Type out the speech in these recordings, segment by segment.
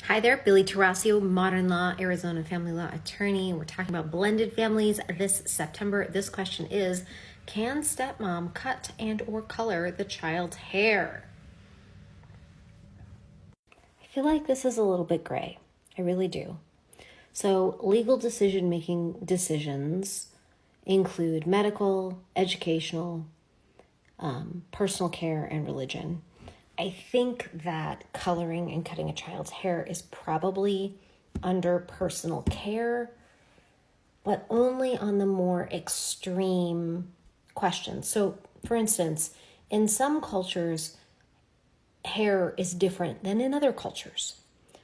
Hi there, Billy Tarasio, modern law, Arizona family law attorney. We're talking about blended families this September. This question is, can stepmom cut and or color the child's hair? I feel like this is a little bit gray. I really do. So legal decision-making decisions include medical, educational, personal care, and religion. I think that coloring and cutting a child's hair is probably under personal care, but only on the more extreme questions. So, for instance, in some cultures, hair is different than in other cultures.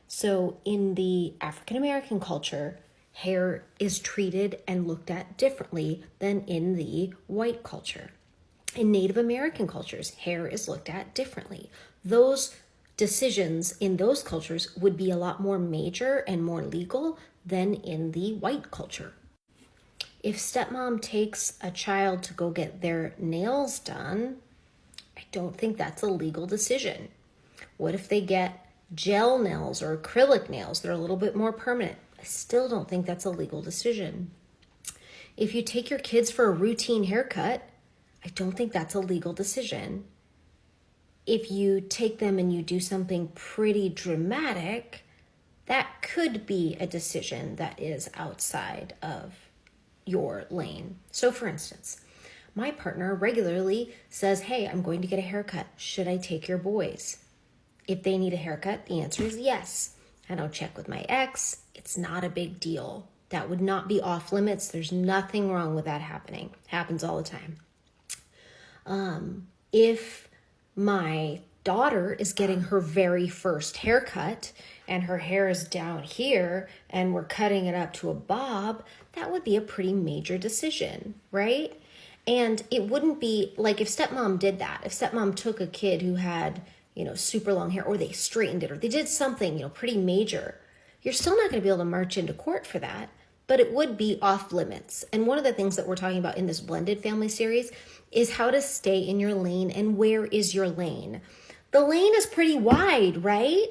So, in the African American culture, hair is treated and looked at differently than in the white culture. In Native American cultures, hair is looked at differently. Those decisions in those cultures would be a lot more major and more legal than in the white culture. If stepmom takes a child to go get their nails done, I don't think that's a legal decision. What if they get gel nails or acrylic nails that are a little bit more permanent? I still don't think that's a legal decision. If you take your kids for a routine haircut, I don't think that's a legal decision. If you take them and you do something pretty dramatic, that could be a decision that is outside of your lane. So for instance, my partner regularly says, hey, I'm going to get a haircut. Should I take your boys? If they need a haircut, the answer is yes. I don't check with my ex. It's not a big deal. That would not be off limits. There's nothing wrong with that happening. Happens all the time. If my daughter is getting her very first haircut and her hair is down here and we're cutting it up to a bob, that would be a pretty major decision, right? And it wouldn't be like if stepmom did that, if stepmom took a kid who had, super long hair, or they straightened it, or they did something, pretty major, you're still not going to be able to march into court for that, but it would be off limits. And one of the things that we're talking about in this blended family series is how to stay in your lane and where is your lane. The lane is pretty wide, right?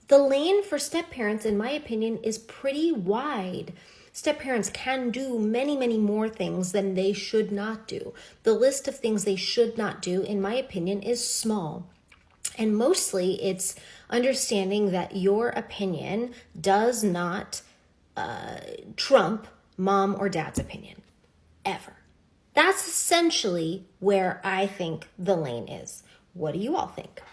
The lane for step-parents, in my opinion, is pretty wide. Step-parents can do many, many more things than they should not do. The list of things they should not do, in my opinion, is small. And mostly it's understanding that your opinion does not trump mom or dad's opinion, ever. That's essentially where I think the lane is. What do you all think?